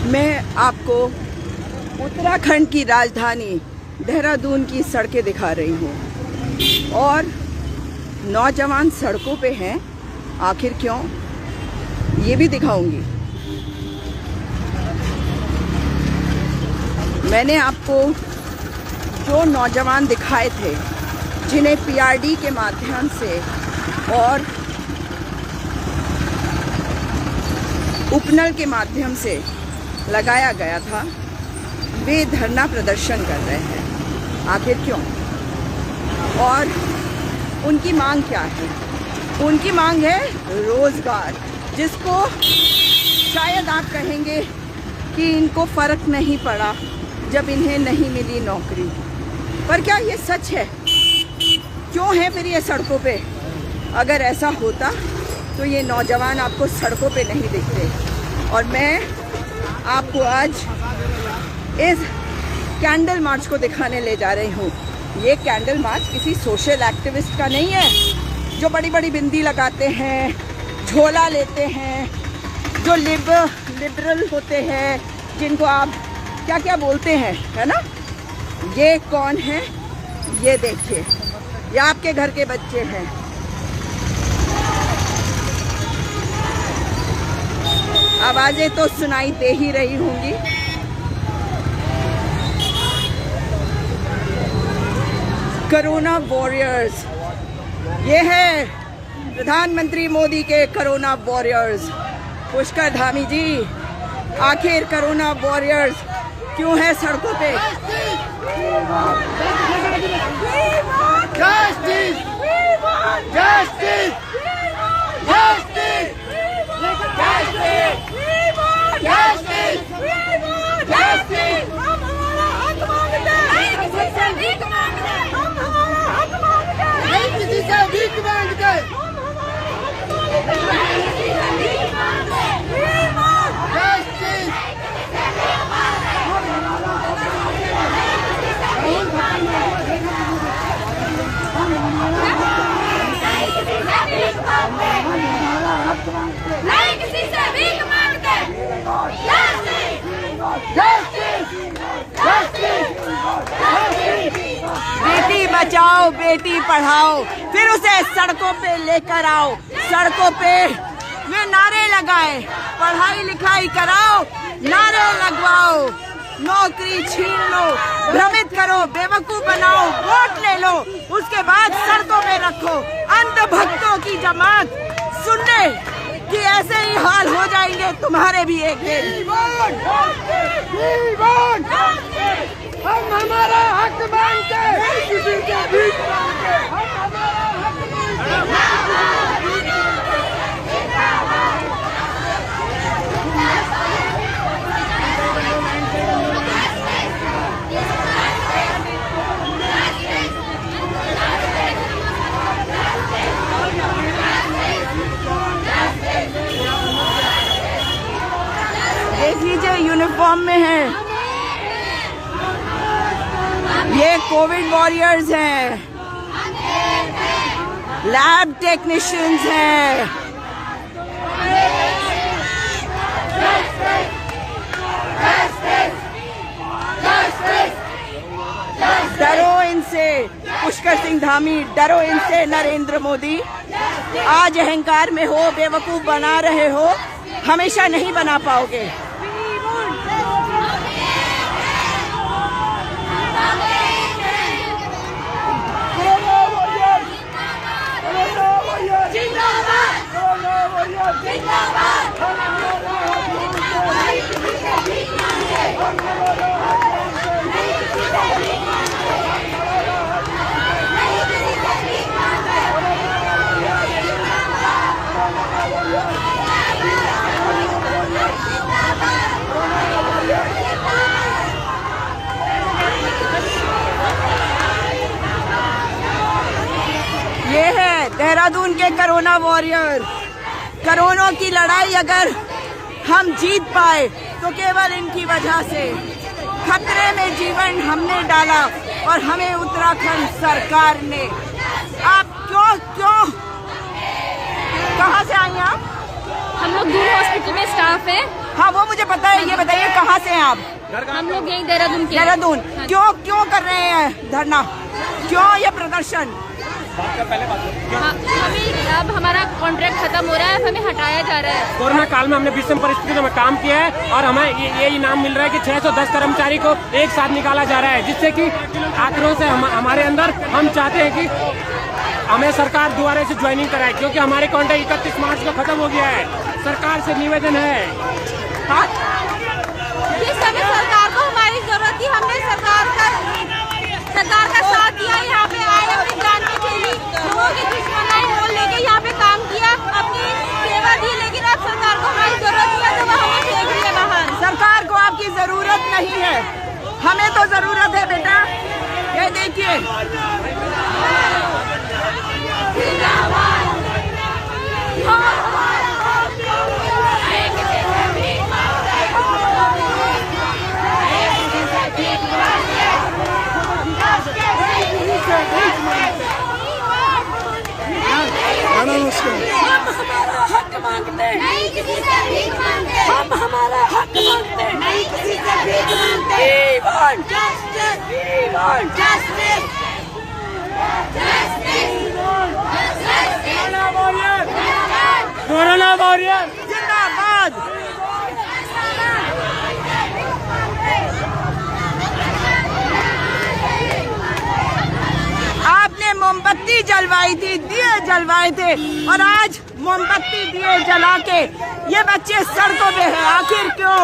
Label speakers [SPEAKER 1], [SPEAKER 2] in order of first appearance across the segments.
[SPEAKER 1] मैं आपको उत्तराखंड की राजधानी देहरादून की सड़कें दिखा रही हूँ और नौजवान सड़कों पे हैं। आखिर क्यों, ये भी दिखाऊंगी। मैंने आपको जो नौजवान दिखाए थे जिन्हें पीआरडी के माध्यम से और उपनल के माध्यम से लगाया गया था, वे धरना प्रदर्शन कर रहे हैं। आखिर क्यों और उनकी मांग क्या है? उनकी मांग है रोजगार, जिसको शायद आप कहेंगे कि इनको फर्क नहीं पड़ा जब इन्हें नहीं मिली नौकरी, पर क्या ये सच है? क्यों है फिर ये सड़कों पे? अगर ऐसा होता तो ये नौजवान आपको सड़कों पे नहीं दिखते। और मैं आपको आज इस कैंडल मार्च को दिखाने ले जा रही हूँ। ये कैंडल मार्च किसी सोशल एक्टिविस्ट का नहीं है जो बड़ी बड़ी बिंदी लगाते हैं, झोला लेते हैं, जो लिबरल होते हैं, जिनको आप क्या क्या बोलते हैं, है ना। ये कौन है? ये देखिए, ये आपके घर के बच्चे हैं। आवाजें तो सुनाई दे ही रही होंगी। कोरोना वॉरियर्स, ये है प्रधानमंत्री मोदी के कोरोना वॉरियर्स। पुष्कर धामी जी, आखिर कोरोना वॉरियर्स क्यों है सड़कों पे?
[SPEAKER 2] जस्टिस, जस्टिस, जस्टिस,
[SPEAKER 3] नहीं किसी से भीख मांगते।
[SPEAKER 1] बेटी बचाओ, बेटी पढ़ाओ, फिर उसे सड़कों पे लेकर आओ। सड़कों पे वे नारे लगाए, पढ़ाई लिखाई कराओ, नारे लगवाओ, नौकरी छीन लो, भ्रमित करो, बेवकूफ बनाओ, वोट ले लो, उसके बाद सड़कों पे रखो अंधभक्तों की जमात। सुनने कि ऐसे ही हाल हो जाएंगे तुम्हारे भी एक दिन।
[SPEAKER 2] हम हमारा हक मांगते हैं, किसी से भीख मांगते, हम हमारा हक
[SPEAKER 1] देख लीजिए, यूनिफॉर्म में है। ये कोविड वॉरियर्स हैं, लैब टेक्नीशियंस हैं। डरो इनसे पुष्कर सिंह धामी, डरो इनसे नरेंद्र मोदी। आज अहंकार में हो, बेवकूफ बना रहे हो, हमेशा नहीं बना पाओगे। ये है देहरादून के कोरोना वॉरियर। कोरोना की लड़ाई अगर हम जीत पाए तो केवल इनकी वजह से। खतरे में जीवन हमने डाला और हमें उत्तराखंड सरकार ने। आप क्यों कहाँ से आई आप?
[SPEAKER 3] हम लोग दूर हॉस्पिटल में स्टाफ है।
[SPEAKER 1] हाँ वो मुझे पता है। ये बताइए कहाँ से हैं आप?
[SPEAKER 3] हम लोग यहीं देहरादून के।
[SPEAKER 1] देहरादून।
[SPEAKER 3] हाँ।
[SPEAKER 1] क्यों कर रहे हैं धरना? क्यों ये प्रदर्शन?
[SPEAKER 3] हमें अब हमारा कॉन्ट्रैक्ट खत्म हो रहा है, हमें हटाया जा रहा है।
[SPEAKER 4] कोरोना काल में हमने विषम परिस्थितियों में काम किया है और हमें ये इनाम मिल रहा है कि 610 कर्मचारी को एक साथ निकाला जा रहा है, जिससे कि आक्रोश है हमारे अंदर। हम चाहते हैं कि हमें सरकार दोबारा से ज्वाइनिंग कराए, क्योंकि हमारे कॉन्ट्रैक्ट 31 मार्च को खत्म हो गया है। सरकार से निवेदन है।
[SPEAKER 3] जिस समय सरकार को हमारी जरूरत थी, हमने सरकार का साथ दिया। यहाँ पे आए, अपनी जान की खेली, लोगों की दुश्मनाई मोल लेके यहाँ पे काम किया, अपनी सेवा दी। लेकिन अब सरकार को हमारी जरूरत है तो वो हमें फेंक रही है बाहर।
[SPEAKER 1] सरकार को आपकी जरूरत नहीं है, हमें तो जरूरत है बेटा। ये देखिए
[SPEAKER 2] हम हमारा हक मांगते हैं,
[SPEAKER 3] नहीं किसी से भीख मांगते।
[SPEAKER 2] हम हमारा हक मांगते हैं,
[SPEAKER 3] नहीं किसी से भीख मांगते।
[SPEAKER 2] We want justice, we want
[SPEAKER 3] Justice!
[SPEAKER 4] Corona warrior
[SPEAKER 1] जिंदाबाद। आपने मोमबत्ती जलवाई थी, दिए जलवाए थे, और आज मोमबत्ती दिए जला के ये बच्चे सड़कों पे हैं। आखिर क्यों?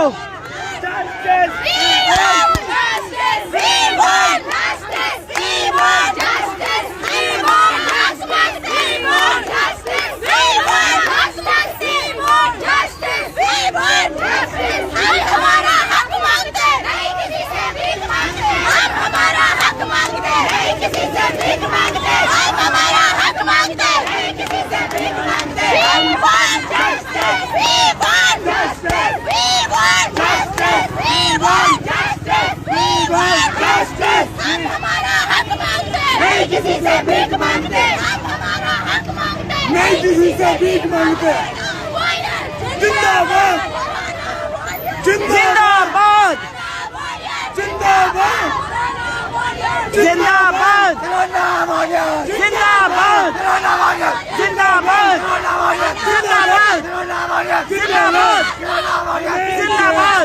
[SPEAKER 3] हमारा हक मांगते हैं, नहीं किसी से भीख मांगते। हम हमारा हक मांगते हैं, नहीं किसी से भीख मांगते। हम हमारा हक मांगते हैं, नहीं किसी से भीख मांगते। We want justice, we want justice, we want justice, we want justice, we want justice। हम हमारा हक मांगते हैं, नहीं किसी से भीख मांगते। हम हमारा हक मांगते हैं,
[SPEAKER 2] नहीं किसी से भीख मांगते। जिंदाबाद,
[SPEAKER 1] जिंदाबाद,
[SPEAKER 2] जिंदाबाद,
[SPEAKER 1] जिंदाबाद,
[SPEAKER 2] कोरोना वॉरियर,
[SPEAKER 1] जिंदाबाद,
[SPEAKER 2] कोरोना वॉरियर,
[SPEAKER 1] जिंदाबाद,
[SPEAKER 2] कोरोना वॉरियर,
[SPEAKER 1] जिंदाबाद,
[SPEAKER 2] कोरोना वॉरियर,
[SPEAKER 1] जिंदाबाद,
[SPEAKER 2] कोरोना वॉरियर,
[SPEAKER 1] जिंदाबाद।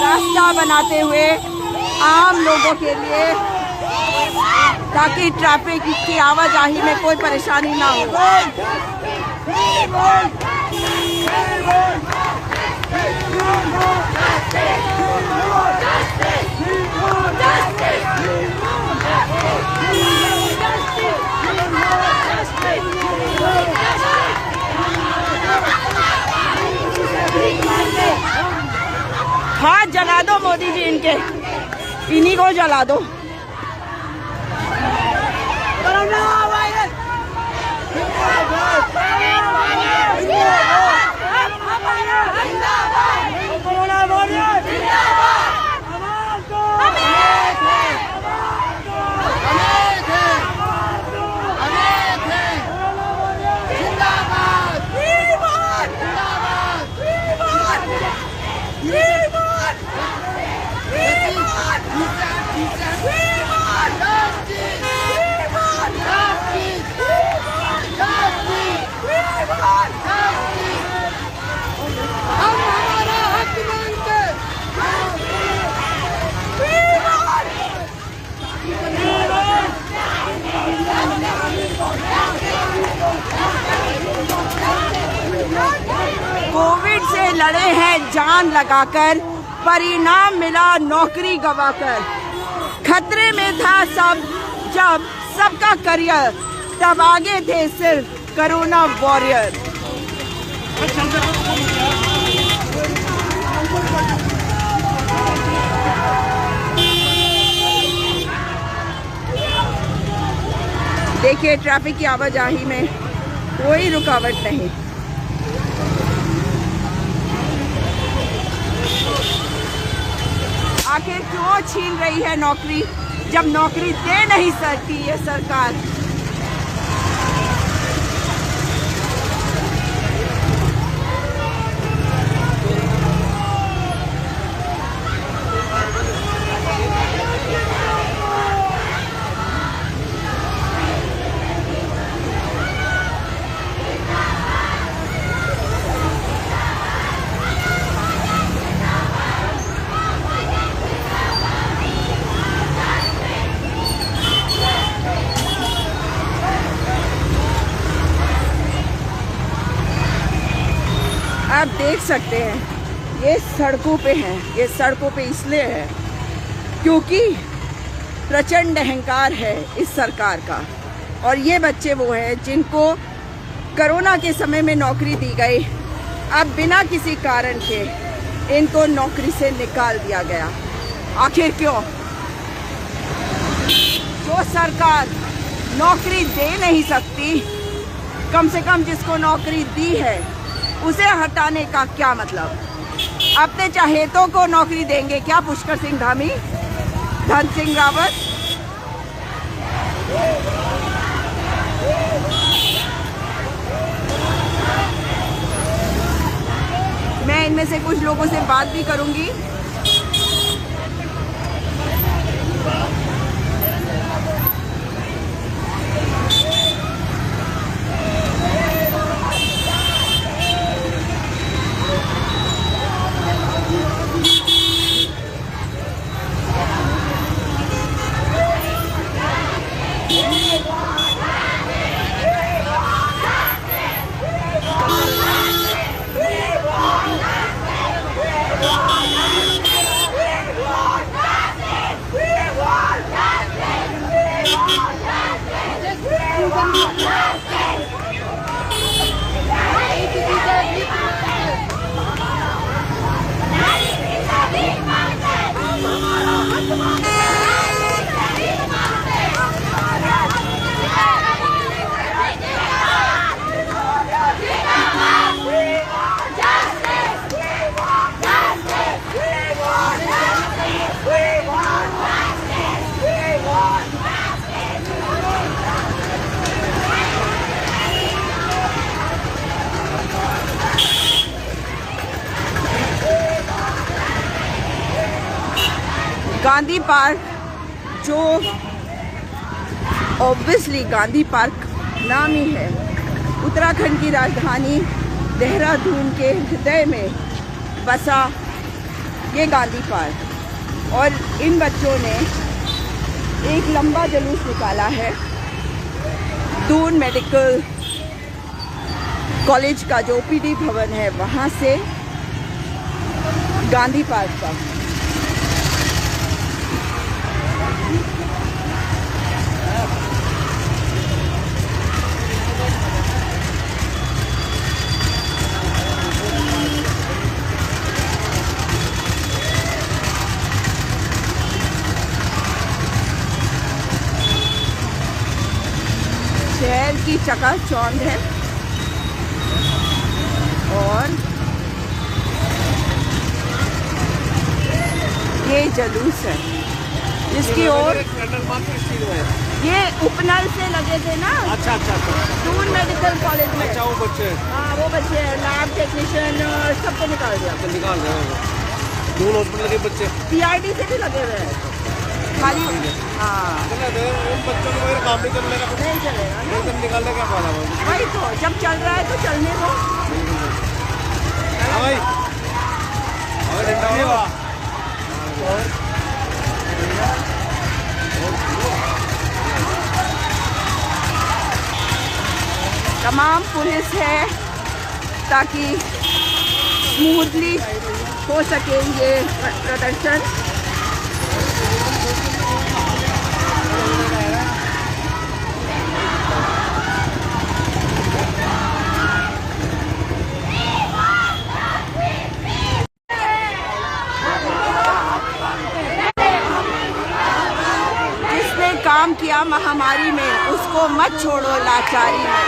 [SPEAKER 1] रास्ता बनाते हुए आम लोगों के लिए, ताकि ट्रैफिक की आवाजाही में कोई परेशानी ना हो। हाथ जला दो मोदी जी इनके, इन्हीं को जला दो।
[SPEAKER 2] कोरोना वायरस, कोरोना वॉरियर,
[SPEAKER 1] में जान लगाकर, परिणाम मिला नौकरी गंवाकर। खतरे में था सब जब सबका करियर, तब आगे थे सिर्फ कोरोना वॉरियर। देखिए ट्रैफिक की आवाजाही में कोई रुकावट नहीं। आखिर क्यों छीन रही है नौकरी, जब नौकरी दे नहीं सकती ये सरकार। आप देख सकते हैं ये सड़कों पे हैं, ये सड़कों पे इसलिए है क्योंकि प्रचंड अहंकार है इस सरकार का। और ये बच्चे वो हैं जिनको कोरोना के समय में नौकरी दी गई, अब बिना किसी कारण के इनको नौकरी से निकाल दिया गया। आखिर क्यों? जो सरकार नौकरी दे नहीं सकती, कम से कम जिसको नौकरी दी है उसे हटाने का क्या मतलब? अपने चहेतों को नौकरी देंगे क्या पुष्कर सिंह धामी, धन सिंह रावत? मैं इनमें से कुछ लोगों से बात भी करूंगी। गांधी पार्क, जो ऑब्वियसली गांधी पार्क नाम ही है, उत्तराखंड की राजधानी देहरादून के हृदय में बसा ये गांधी पार्क। और इन बच्चों ने एक लंबा जुलूस निकाला है दून मेडिकल कॉलेज का जो ओपीडी भवन है वहाँ से गांधी पार्क का। शहर की चकाचौंध है और ये जुलूस है जिसकी ओर ये उपनल से लगे थे ना।
[SPEAKER 4] अच्छा अच्छा अच्छा,
[SPEAKER 1] दून मेडिकल कॉलेज में।
[SPEAKER 4] अच्छा वो बच्चे,
[SPEAKER 1] हाँ वो बच्चे लैब टेक्नीशियन सबको निकाल दिया।
[SPEAKER 4] निकाल रहे हैं दून हॉस्पिटल के बच्चे,
[SPEAKER 1] पीआरडी से भी लगे हुए हैं खाली। हाँ
[SPEAKER 4] उन बच्चों को काम नहीं करने का,
[SPEAKER 1] नहीं चलेगा ना,
[SPEAKER 4] निकालने का फायदा
[SPEAKER 1] वही तो। जब चल रहा है तो चलने दो
[SPEAKER 4] भाई।
[SPEAKER 1] तमाम पुलिस है ताकि स्मूथली हो सके ये प्रदर्शन। जिसने काम किया महामारी में उसको मत छोड़ो लाचारी में।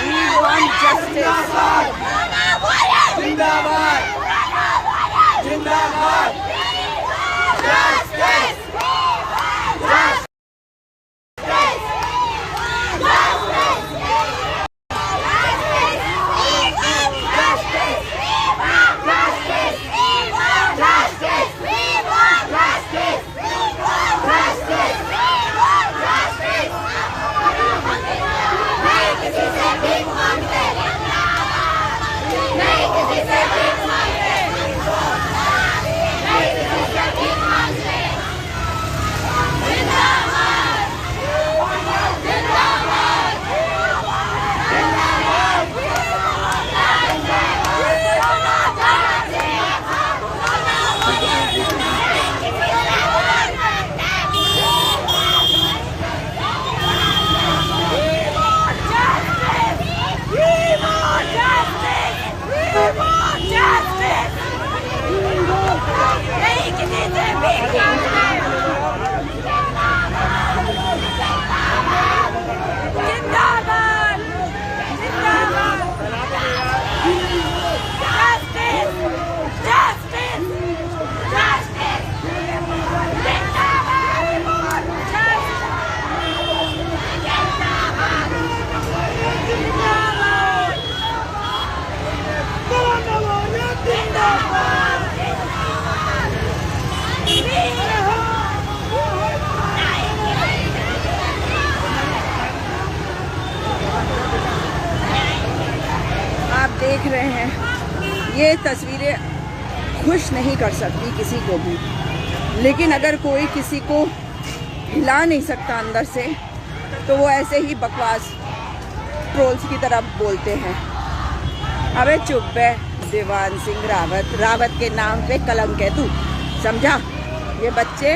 [SPEAKER 1] We want justice.
[SPEAKER 2] जिंदाबाद जिंदाबाद
[SPEAKER 1] देख रहे हैं, ये तस्वीरें खुश नहीं कर सकती किसी को भी, लेकिन अगर कोई किसी को हिला नहीं सकता अंदर से तो वो ऐसे ही बकवास ट्रोल्स की तरह बोलते हैं। अबे चुप है दीवान सिंह रावत, रावत के नाम पे कलंक है तू, समझा? ये बच्चे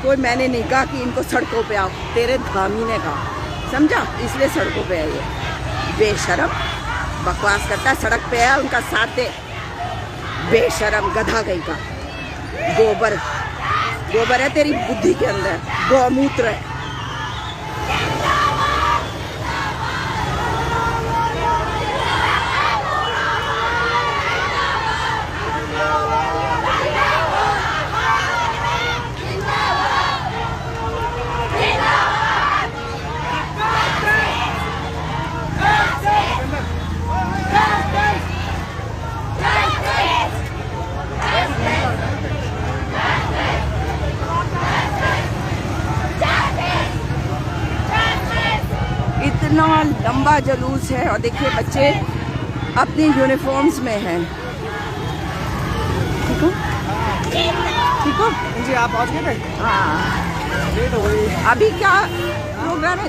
[SPEAKER 1] कोई मैंने नहीं कहा कि इनको सड़कों पे आओ, तेरे धामी ने कहा, समझा? इसलिए सड़कों पे आइए। बेशरम बकवास करता है, सड़क पे है उनका साथ दे। बेशरम गधा गई का, गोबर गोबर है तेरी बुद्धि के अंदर, गौमूत्र है। इतना लंबा जुलूस है और देखिए बच्चे अपनी यूनिफॉर्म्स में हैं। ठीक हो? ठीक हो?
[SPEAKER 2] जी आप पहुंच गए?
[SPEAKER 1] हाँ।
[SPEAKER 2] लेट हो गई।
[SPEAKER 1] अभी क्या प्रोग्राम है?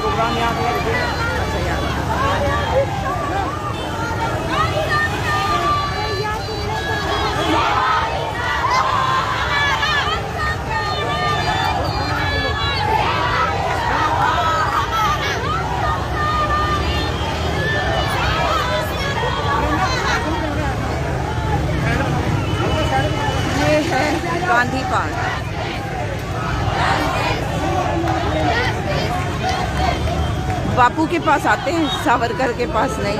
[SPEAKER 2] प्रोग्राम यहाँ पे
[SPEAKER 1] गांधी पार्क। बापू के पास आते हैं, सावरकर के पास नहीं।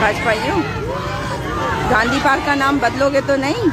[SPEAKER 1] भाजपाइयों, गांधी पार्क का नाम बदलोगे तो नहीं।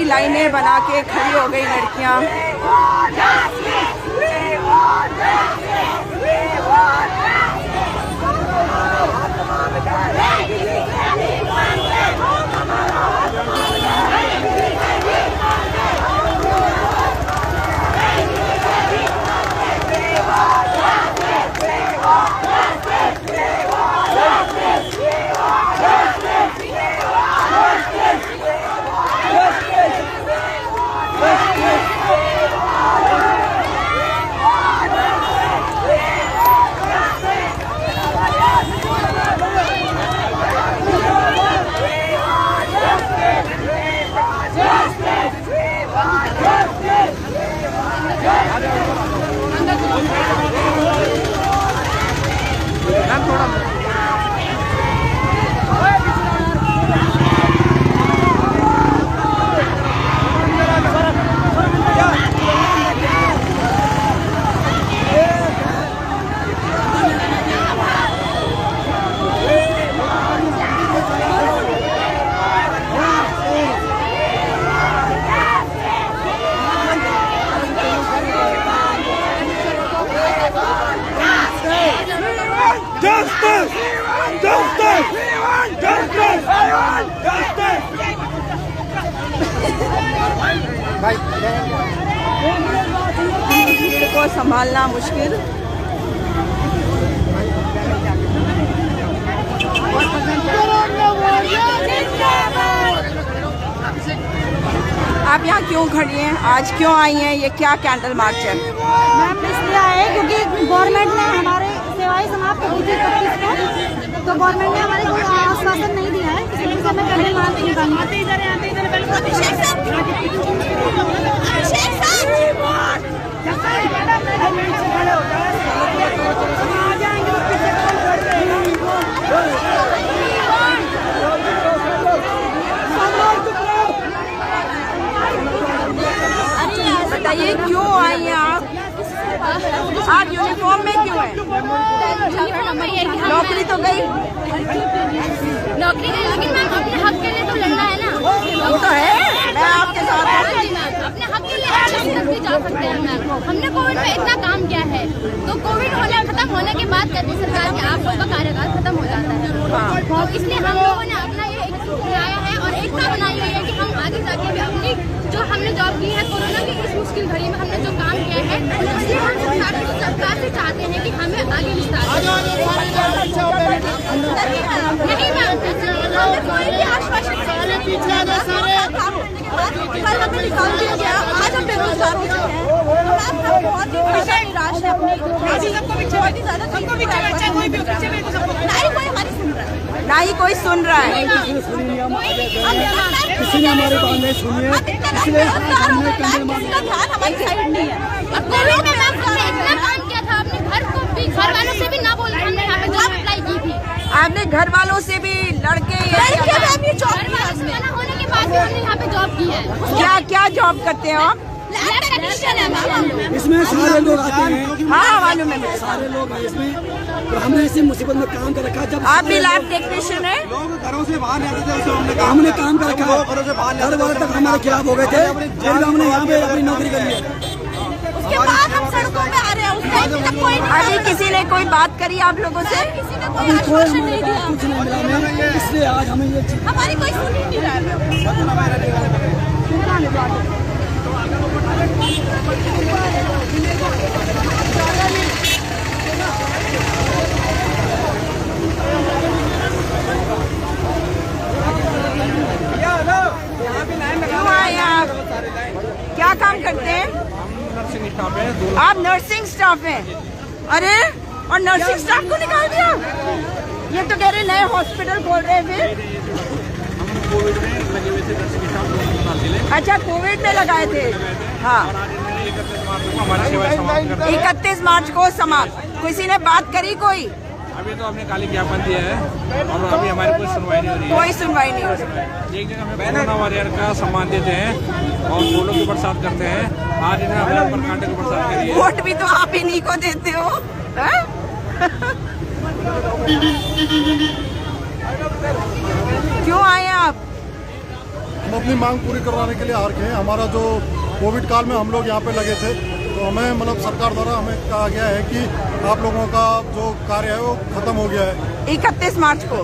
[SPEAKER 1] लंबी लाइनें बना के खड़ी हो गई लड़कियां। भीड़ को संभालना मुश्किल। आप यहाँ क्यों खड़ी हैं? आज क्यों आई हैं? ये क्या कैंडल मार्च है?
[SPEAKER 5] मैम इसलिए आए क्योंकि गवर्नमेंट ने हमारे सेवाएं समाप्त कर दी थी 31 को, तो गवर्नमेंट ने हमारे को आश्वासन नहीं दिया है, इसलिए हमें कैंडल मार्च निकालनी
[SPEAKER 1] बताइए क्यों आई हैं आप? आप यूनिफॉर्म में क्यों हैं? नौकरी तो गई,
[SPEAKER 3] नौकरी नहीं, लेकिन मैम अपने हक के लिए तो लड़ना है ना।
[SPEAKER 1] वो तो है, मैं आपके साथ
[SPEAKER 3] मैम अपने हक के लिए अच्छे से जा सकते हैं मैम। हमने कोविड में इतना काम किया है, तो कोविड खत्म होने के बाद करनी सरकार के आप लोगों का कार्यकाल खत्म हो जाता है, तो इसलिए हम लोगों ने अपना ये बनाया है और एकता बनाई हुई है कि हम आगे जाके भी अपनी जो हमने जॉब की है कोरोना की इस मुश्किल घड़ी में हमने जो काम किया है, इसलिए हम सरकार से चाहते हैं कि हमें आगे विस्तार नहीं मैम, हमें कोई भी आश्वासन कल हमें निकाल दिया गया, आज हम बेरोजगार हो चुके हैं। बहुत ही निराश है अपनी,
[SPEAKER 1] ना ही कोई सुन रहा है।
[SPEAKER 2] किसी ने हमारी बात नहीं सुनी है, इसलिए हमने कैंडल मार्च
[SPEAKER 3] हमारी साइड नहीं है। कोविड में मैम हमने इतना काम किया था, अपने घर को भी, घर वालों से भी ना बोल के हमने यहाँ पे जॉब अप्लाई की थी।
[SPEAKER 1] आपने घर वालों से भी लड़के
[SPEAKER 3] होने के बाद भी हमने यहाँ पे जॉब की है।
[SPEAKER 1] क्या जॉब करते हो आप?
[SPEAKER 2] इसमें सारे लोग आते हैं।
[SPEAKER 1] हाँ मालूम है मुझे।
[SPEAKER 2] सारे लोग हैं इसमें, तो हमने इसी मुसीबत में काम कर रखा। जब
[SPEAKER 1] आप भी लैब टेक्नीशियन है?
[SPEAKER 2] लोग घरों से बाहर नहीं आते थे, हमने काम कर रखा है। घर वाले तक हमारे खिलाफ हो गए थे, फिर हमने यहाँ पे अपनी नौकरी कर ली।
[SPEAKER 3] उसके बाद हम सड़कों पे आ रहे हैं। उस टाइम तक कोई
[SPEAKER 1] अभी किसी ने कोई बात करी आप लोगों से?
[SPEAKER 3] किसी ने कोई आश्वासन नहीं दिया,
[SPEAKER 2] कुछ नहीं मिला हमें, इसलिए आज हमें ये
[SPEAKER 3] हमारी कोई सुन ही नहीं रहा है।
[SPEAKER 1] क्यों आए आप? क्या काम करते हैं?
[SPEAKER 4] नर्सिंग स्टाफ है।
[SPEAKER 1] आप नर्सिंग स्टाफ हैं? अरे, और नर्सिंग स्टाफ को निकाल दिया? ये तो कह रहे नए हॉस्पिटल खोल रहे हैं फिर।
[SPEAKER 4] कोविड में लगे हुए थे नर्सिंग स्टाफ।
[SPEAKER 1] अच्छा, कोविड में लगाए थे। हाँ, 31 मार्च को समाप्त। किसी ने बात करी कोई?
[SPEAKER 4] अभी तो हमने काली ज्ञापन दिया है और अभी हमारी कोई सुनवाई नहीं हो रही है।
[SPEAKER 1] कोई सुनवाई नहीं हो रही।
[SPEAKER 4] एक जगह हमें कोरोना वॉरियर का सम्मान देते हैं और फूलों की बरसात करते हैं। आज इन्हें हमें पर कांटे की बरसात करी है।
[SPEAKER 1] वोट भी तो आप इन्हीं को देते हो। क्यों आए आप?
[SPEAKER 6] हम अपनी मांग पूरी करवाने के लिए आ रखे हैं। हमारा जो कोविड काल में हम लोग यहाँ पे लगे थे, तो हमें मतलब सरकार द्वारा हमें कहा गया है कि आप लोगों का जो कार्य है वो खत्म हो गया है।
[SPEAKER 1] 31 मार्च को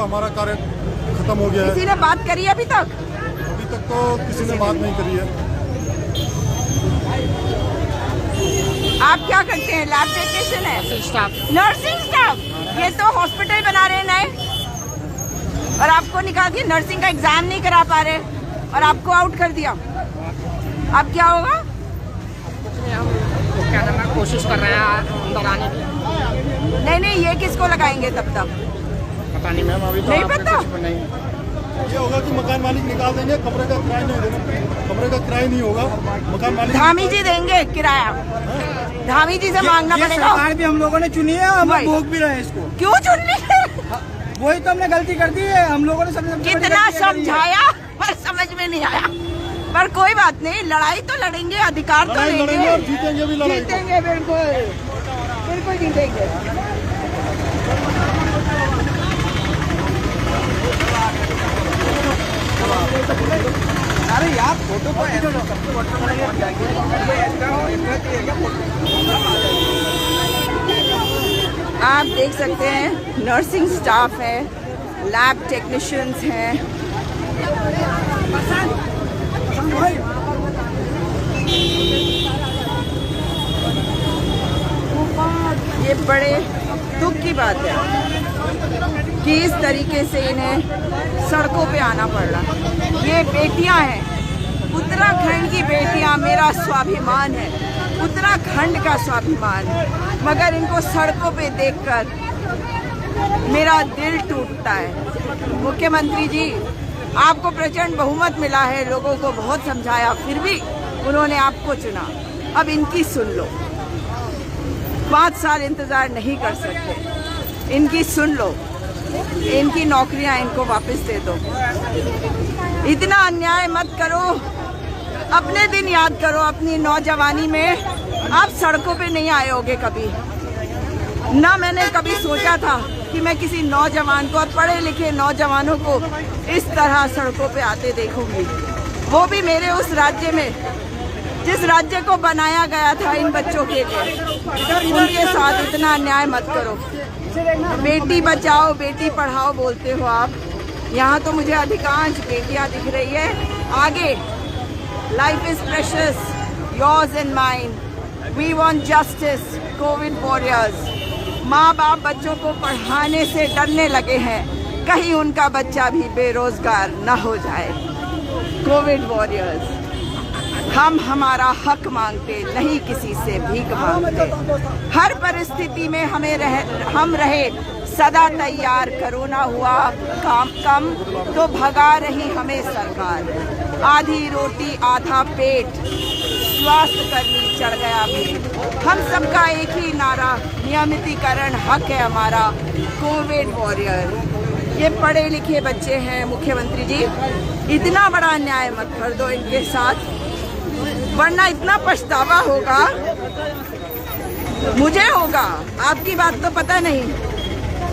[SPEAKER 6] हमारा कार्य खत्म हो गया है।
[SPEAKER 1] किसी ने बात करी अभी तक?
[SPEAKER 6] अभी तक तो किसी ने बात नहीं करी है।
[SPEAKER 1] आप क्या करते हैं? लैब टेक्नीशियन है? Nursing staff. ये तो हॉस्पिटल बना रहे हैं नए, और आपको निकाल दिया। नर्सिंग का एग्जाम नहीं करा पा रहे और आपको आउट कर दिया। अब क्या होगा?
[SPEAKER 7] क्या नाम है, कोशिश कर रहे हैं अंदर आने की।
[SPEAKER 1] नहीं, ये किसको लगाएंगे तब तक?
[SPEAKER 7] पता नहीं मैम, अभी तो
[SPEAKER 1] नहीं पता।
[SPEAKER 6] ये होगा कि मकान मालिक निकाल देंगे, कमरे का किराया नहीं देना, कमरे का किराया नहीं होगा, मकान मालिक
[SPEAKER 1] धामी जी देंगे किराया। धामी जी से मांगना पड़ेगा।
[SPEAKER 2] सरकार भी हम लोगों ने चुनी है, हम भोग भी रहे हैं इसको।
[SPEAKER 1] क्यों चुन ली?
[SPEAKER 2] वही तो हमने गलती कर दी है, हम लोगों ने सबसे
[SPEAKER 1] कितना समझाया पर समझ में नहीं आया। पर कोई बात नहीं, लड़ाई तो लड़ेंगे, अधिकार तो लेंगे
[SPEAKER 6] और जीतेंगे भी लड़ाई।
[SPEAKER 1] जीतेंगे, बिल्कुल जीतेंगे।
[SPEAKER 2] अरे यार फोटो को
[SPEAKER 1] आप देख सकते हैं नर्सिंग स्टाफ है, लैब टेक्नीशियंस हैं। ये बड़े दुख की बात है कि इस तरीके से इन्हें सड़कों पे आना पड़ रहा। ये बेटियां हैं, उत्तराखंड की बेटियां, मेरा स्वाभिमान है, उत्तराखंड का स्वाभिमान है, मगर इनको सड़कों पे देखकर मेरा दिल टूटता है। मुख्यमंत्री जी, आपको प्रचंड बहुमत मिला है, लोगों को बहुत समझाया, फिर भी उन्होंने आपको चुना। अब इनकी सुन लो। 5 साल इंतजार नहीं कर सकते, इनकी सुन लो। इनकी नौकरियां इनको वापस दे दो। इतना अन्याय मत करो। अपने दिन याद करो, अपनी नौजवानी में आप सड़कों पे नहीं आए होगे कभी ना। मैंने कभी सोचा था कि मैं किसी नौजवान को, पढ़े लिखे नौजवानों को इस तरह सड़कों पे आते देखूंगी, वो भी मेरे उस राज्य में जिस राज्य को बनाया गया था इन बच्चों के लिए। उनके साथ इतना अन्याय मत करो। बेटी बचाओ बेटी पढ़ाओ बोलते हो आप, यहाँ तो मुझे अधिकांश बेटियाँ दिख रही है। आगे, life is precious, yours and mine, we want justice. COVID warriors, माँ बाप बच्चों को पढ़ाने से डरने लगे हैं, कहीं उनका बच्चा भी बेरोजगार न हो जाए। कोविड वॉरियर्स, हम हमारा हक मांगते, नहीं किसी से भीख मांगते। हर परिस्थिति में हम रहे सदा तैयार। कोरोना हुआ कम तो भगा रही हमें सरकार। आधी रोटी आधा पेट, स्वास्थ्य कर्मी चढ़ गया पेट। हम सबका एक ही नारा, नियमितीकरण हक है हमारा। कोविड वॉरियर, ये पढ़े लिखे बच्चे हैं। मुख्यमंत्री जी, इतना बड़ा अन्याय मत कर दो इनके साथ, वरना इतना पछतावा होगा, मुझे होगा। आपकी बात तो पता नहीं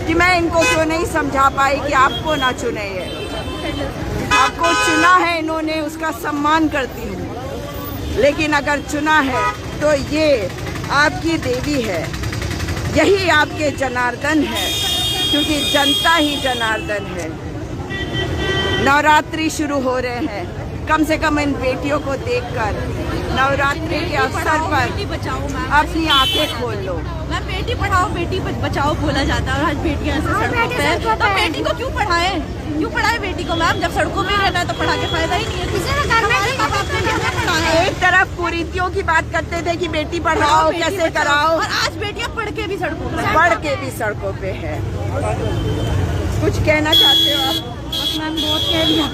[SPEAKER 1] कि मैं इनको क्यों नहीं समझा पाई कि आपको ना चुने। ये आपको चुना है इन्होंने, उसका सम्मान करती हूँ, लेकिन अगर चुना है तो ये आपकी देवी है, यही आपके जनार्दन है, क्योंकि जनता ही जनार्दन है। नवरात्रि शुरू हो रहे हैं, कम से कम इन बेटियों को देखकर नवरात्रि के अवसर पर अपनी आंखें खोल लो।
[SPEAKER 3] मैम, बेटी पढ़ाओ बेटी बचाओ बोला जाता है, और आज बेटियां ऐसे सड़कों पे हैं, तो बेटी को क्यों पढ़ाए बेटी को? मैम, जब सड़कों में रहना है तो पढ़ा के फायदा ही नहीं है।
[SPEAKER 1] एक तरफ कुरीतियों की बात करते थे कि बेटी पढ़ाओ कैसे कराओ,
[SPEAKER 3] और आज बेटियां पढ़ के भी
[SPEAKER 1] सड़कों पे है। कुछ कहना चाहते हो आप?
[SPEAKER 3] मैम, बहुत कह लिया।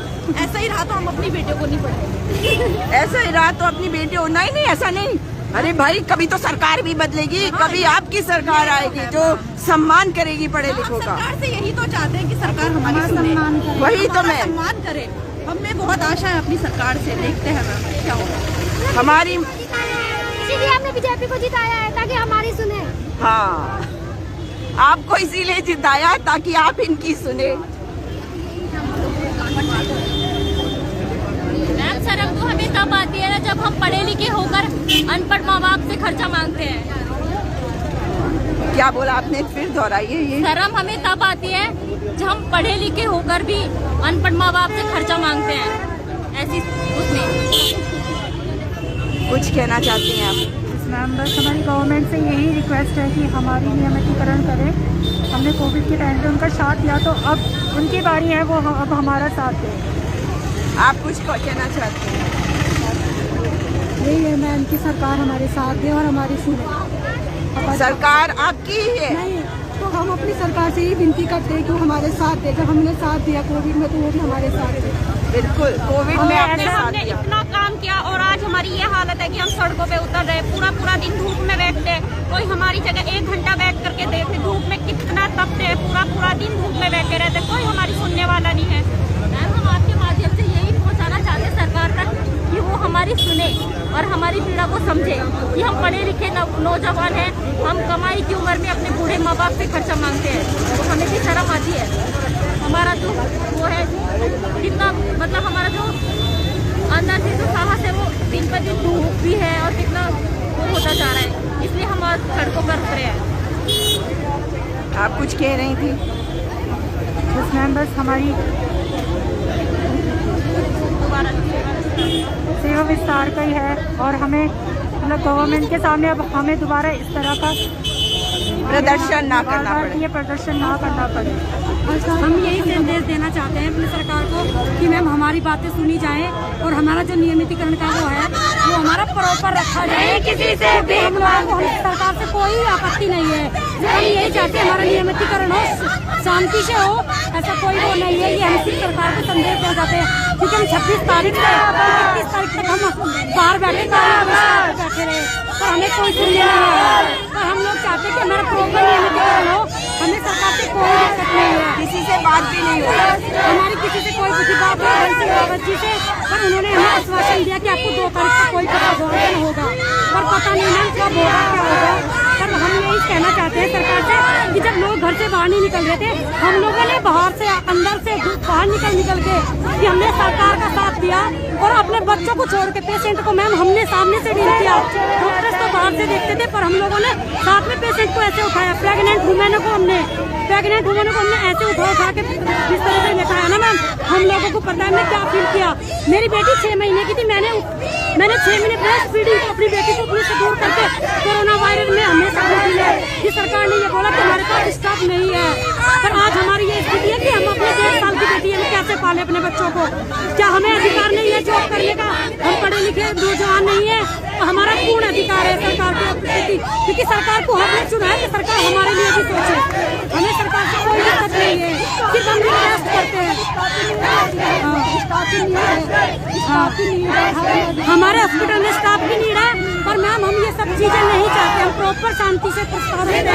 [SPEAKER 3] ऐसा ही रहा तो हम अपनी बेटियों को नहीं पढ़ाएंगे।
[SPEAKER 1] ऐसा ही रहा तो अपनी बेटियों, नहीं ऐसा नहीं। अरे भाई, कभी तो सरकार भी बदलेगी, कभी आपकी सरकार आएगी जो सम्मान करेगी पढ़े लिखों का।
[SPEAKER 3] सरकार से यही तो चाहते हैं कि सरकार हमारा सम्मान करे,
[SPEAKER 1] वही तो मैं
[SPEAKER 3] सम्मान करे। हमें बहुत आशा है अपनी सरकार से, देखते हैं मैम क्या होगा।
[SPEAKER 1] हमारी
[SPEAKER 5] इसीलिए हमने बीजेपी को जिताया है, ताकि हमारी सुने।
[SPEAKER 1] हाँ, आपको इसीलिए जिताया है ताकि आप इनकी सुने।
[SPEAKER 3] मांगते हैं।
[SPEAKER 1] क्या बोला आपने, फिर दोहराइए। ये
[SPEAKER 3] शर्म हमें तब आती है जब हम पढ़े लिखे होकर भी अनपढ़ माँ बाप से खर्चा मांगते हैं। ऐसी उसमें
[SPEAKER 1] कुछ कहना चाहती हैं आप?
[SPEAKER 5] मैम बस हमारी गवर्नमेंट से यही रिक्वेस्ट है कि हमारी नियमितीकरण करें। हमने कोविड के टाइम पे उनका साथ दिया, तो अब उनकी बारी है, वो अब हमारा साथ दें।
[SPEAKER 1] आप कुछ कहना चाहते हैं?
[SPEAKER 5] यही है मैम कि सरकार हमारे साथ दे और हमारी सुने।
[SPEAKER 1] सरकार आपकी ही है?
[SPEAKER 5] नहीं, तो हम अपनी सरकार से ही विनती करते हैं कि वो हमारे साथ दे। जब हमने साथ दिया कोविड में, तो वो भी हमारे साथ दे।
[SPEAKER 1] बिल्कुल, कोविड में आपने साथ
[SPEAKER 3] हमने
[SPEAKER 1] दिया।
[SPEAKER 3] इतना काम किया और आज हमारी ये हालत है कि हम सड़कों पे उतर रहे, पूरा पूरा दिन धूप में बैठते। कोई हमारी जगह 1 घंटा बैठ करके देखे धूप में कितना तपते, पूरा पूरा दिन धूप में बैठे रहते, कोई हमारी सुनने वाला नहीं है। मैम हम आपके माध्यम से यही पहुँचाना चाहते हैं सरकार तक कि वो हमारी सुने और हमारी पीड़ा को समझे कि हम पढ़े लिखे नौजवान हैं, हम कमाई की उम्र में अपने बूढ़े माँ बाप से खर्चा मांगते हैं, तो हमें भी शर्म आती है। हमारा जो वो है कितना, मतलब हमारा जो अंदर से जो साहस है वो दिन पर दिन धूप भी है और कितना वो होता जा रहा है, इसलिए हम आज सड़कों पर उतरे हैं।
[SPEAKER 1] आप कुछ कह रही थी?
[SPEAKER 5] बस मैम बस हमारी सेवा विस्तार का ही है और हमें मतलब गवर्नमेंट के सामने अब हमें दोबारा इस तरह का
[SPEAKER 1] प्रदर्शन ना करना पड़े।
[SPEAKER 5] ये प्रदर्शन ना करना पड़े। हम यही संदेश देना चाहते हैं अपनी सरकार को कि मैम हमारी बातें सुनी जाए और हमारा जो नियमितीकरण का वो है वो हमारा प्रॉपर रखा जाए। किसी से भी सरकार से कोई आपत्ति नहीं है, हम यही चाहते हैं हमारा नियमितीकरण हो, शांति से हो, ऐसा कोई वो नहीं है। ये हम सिर्फ सरकार को संदेश दे जाते हैं क्योंकि हम 26 तारीख से 31 तारीख तक हम बाहर बैठे रहे तो हमें कोई सुनने नहीं आया। और हम लोग चाहते हैं कि हमारा प्रॉपर नियमितीकरण हो, हमें सरकार से कोई दिक्कत नहीं है,
[SPEAKER 1] किसी से बात भी नहीं हुई
[SPEAKER 5] हमारी किसी से कोई बुरी बात नहीं रावत जी से, पर उन्होंने हमें आश्वासन दिया कि आपको 2 तारीख को कोई प्रदर्शन होगा, पर पता नहीं मैम कब होगा क्या होगा। पर हम यही कहना चाहते हैं सरकार से कि जब लोग घर से बाहर नहीं निकल रहे थे, हम लोगों ने बाहर से अंदर से बाहर निकल के कि हमने सरकार का साथ दिया और अपने बच्चों को छोड़ के पेशेंट को मैम हमने सामने से डील किया। डॉक्टर्स तो बाहर से देखते थे पर हम लोगों ने साथ में पेशेंट को ऐसे उठाया। प्रेग्नेंट वुमेन को हमने ऐसे उठा के जिस तरह से बैठाया ना मैम, हम लोगों को पता है मैं क्या फील किया। मेरी बेटी 6 महीने की थी, मैंने 6 महीने ब्रेस्ट फीडिंग को अपनी बेटी को अपने से दूर करके कोरोना वायरस में हमेशा कि सरकार ने ये बोला कि हमारे पास स्टाफ नहीं है, पर आज हमारी ये स्थिति है कि हम अपने 1.5 साल की बेटी है कैसे पाले अपने बच्चों को। क्या हमें अधिकार नहीं है जॉब करने का? हम पढ़े लिखे नौजवान नहीं है, हमारा पूर्ण अधिकार है सरकार के प्रति, क्योंकि सरकार को हमने चुना है कि सरकार हमारे लिए भी सोचे। हमें सरकार से कोई दिक्कत नहीं है, सिर्फ हम रिक्वेस्ट करते हैं। हमारे हॉस्पिटल में स्टाफ की नीड है, पर मैम हम ये सब चीजें नहीं चाहते। हम प्रॉपर शांति से प्रस्ताव देते हैं,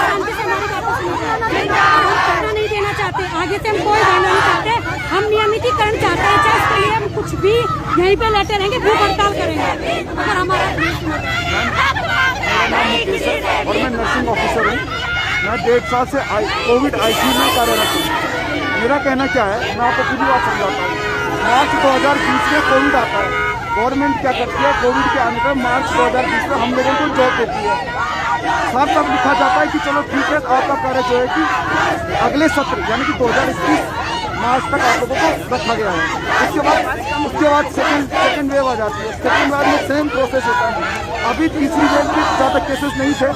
[SPEAKER 5] शांति से हमारी बातें सुनी जाती है। हम धरना नहीं देना चाहते, आगे से हम कोई धरना नहीं चाहते, हम नियमितीकरण चाहते हैं। चाहे इसके लिए हम कुछ भी यहीं पे लेटे रहेंगे, भूख हड़ताल करेंगे अगर हमारा।
[SPEAKER 6] और मैं नर्सिंग ऑफिसर हूँ। मैं 1.5 साल से कोविड ICU में कार्यरत हूँ। मेरा कहना क्या है, मैं आपको पूरी बात समझाता हूँ। मार्च 2020 में कोविड आता है, गवर्नमेंट क्या करती है, कोविड के आने पर मार्च 2020 में हम लोगों को जॉब देती है। साफ साफ लिखा जाता है कि चलो ठीक है, आपका कार्य जो है कि अगले सत्र यानी कि 2021 मार्च तक आप लोगों को रखा गया है। उसके बाद सेकेंड वेव आ जाती है। सेकेंड वेव में सेम प्रोसेस होता है। अभी तीसरी वेव के ज़्यादा केसेस नहीं थे,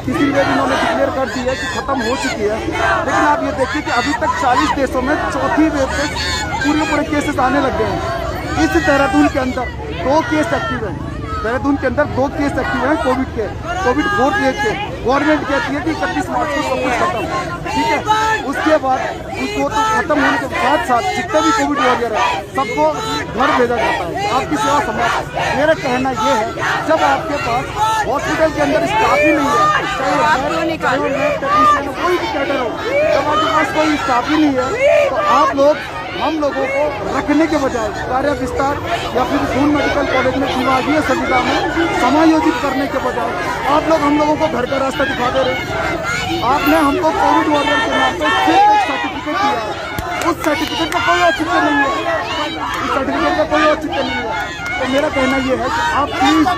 [SPEAKER 6] तीसरी वेव इन्होंने डिक्लेयर कर दी है कि खत्म हो चुकी है। लेकिन आप ये देखिए कि अभी तक 40 देशों में चौथी वेव से पूरे केसेस आने लग गए हैं। इस देहरादून के अंदर 2 केस एक्टिव हैं। देहरादून के अंदर 2 केस एक्टिव हैं कोविड 4th वेव के। गवर्नमेंट कहती है कि 31 मार्च को सब कुछ खत्म, ठीक है। उसके बाद उसको तो खत्म होने के साथ साथ जितने भी कोविड वॉरियर है सबको घर भेजा जाता है, आपकी सेवा समाप्त। मेरा कहना ये है, जब आपके पास हॉस्पिटल के अंदर स्टाफ ही नहीं है, चाहे वो टेक्नीशियन हो, कोई भी कैडर हो, जब आपके पास कोई स्टाफ ही नहीं है तो आप लोग हम लोगों को रखने के बजाय कार्य विस्तार या फिर दून मेडिकल कॉलेज में विभागीय सुविधा में समायोजित करने के बजाय आप लोग हम लोगों को घर का रास्ता दिखा दे रहे। आपने हमको कोविड वॉरियर के नाम पर सिर्फ एक सर्टिफिकेट दिया है, उस सर्टिफिकेट का कोई औचित्य नहीं है, उस सर्टिफिकेट का कोई औचित्य नहीं है। तो मेरा कहना ये है कि आप प्लीज़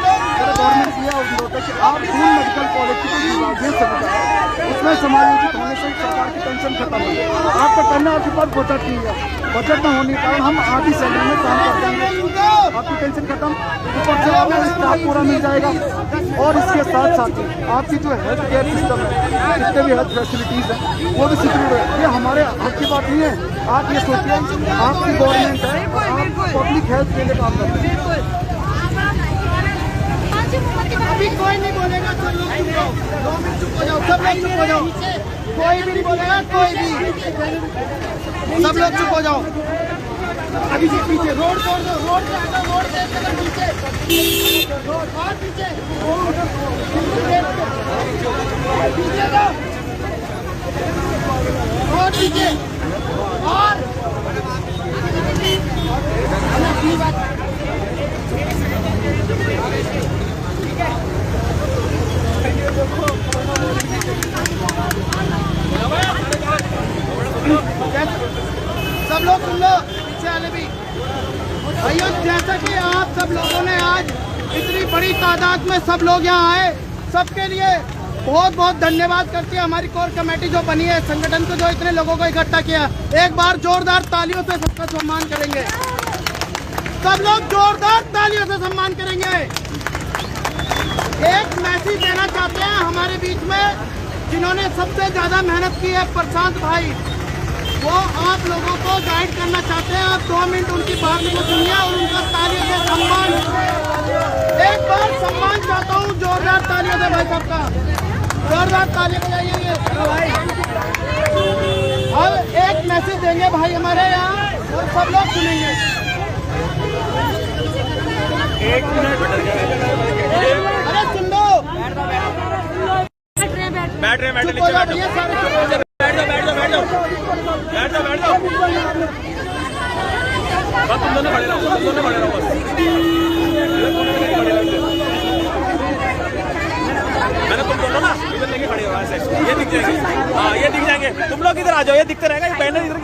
[SPEAKER 6] मेरा गवर्नमेंट ये आउटलेट होता है कि आप दून मेडिकल कॉलेज की जो विभागीय समुदाय है उसमें समायोजित होने से सरकार की टेंशन खत्म हो। आपका कहना आपके पास बजट नहीं है, बजट न होने के कारण हम आधी सैलरी में काम कर देंगे, आपकी टेंशन खत्म, ऊपर से आपको स्टाफ पूरा मिल जाएगा। और इसके साथ साथ आपकी जो हेल्थ केयर सिस्टम है, जितने भी हेल्थ फैसिलिटीज़ हैं वो भी सिक्योर है। ये हमारे हक की बात नहीं है। आप ये सोचिए, आपकी गवर्नमेंट है, आप पब्लिक हेल्थ के लिए काम कर रहे हैं।
[SPEAKER 2] अभी कोई नहीं बोलेगा, सब लोग चुप जाओ, 2 मिनट चुप हो जाओ, सब लोग चुप हो जाओ, कोई भी नहीं बोलेगा, कोई भी, सब लोग चुप हो जाओ। अभी से पीछे रोड छोड़ दो, रोड से आगे, रोड से पीछे, रोड और पीछे, पीछे दो, रोड पीछे और सब लोग सुन लो, पीछे वाले भी भाइयों, जैसा कि आप सब लोगों ने आज इतनी बड़ी तादाद में सब लोग यहाँ आए, सबके लिए बहुत बहुत धन्यवाद करती है हमारी कोर कमेटी जो बनी है, संगठन को जो इतने लोगों को इकट्ठा किया। एक बार जोरदार तालियों से सबका सम्मान करेंगे, सब लोग जोरदार तालियों से सम्मान करेंगे। एक मैसेज देना चाहते हैं हमारे बीच में जिन्होंने सबसे ज्यादा मेहनत की है, प्रशांत भाई, वो आप लोगों को गाइड करना चाहते हैं। आप 2 मिनट उनकी बात को सुनिए और उनका तालियों से सम्मान, एक बार सम्मान चाहता हूँ, जोरदार तालियों से भाई साहब का, जोरदार तालियां बजाइए भाई। अब एक मैसेज देंगे भाई हमारे यहाँ और सब लोग सुनेंगे।
[SPEAKER 6] 1 मिनट,
[SPEAKER 2] अरे सुन लो,
[SPEAKER 4] बैठ रहे
[SPEAKER 2] चुप हो जाओ भैया, सारे चुप हो जाओ,
[SPEAKER 4] बैठ जाओ बैठ जाओ बैठ जाओ बैठ जाओ बैठ जाओ, बस तुम दोनों खड़े रहो, तुम दोनों खड़े रहो, बस मैंने तुम दोनों ना इधर लेके खड़े हो ऐसे, ये दिख जाएंगे, हाँ ये दिख जाएंगे, तुम लोग इधर आ जाओ, ये दिखते रहेगा, ये बैनर इधर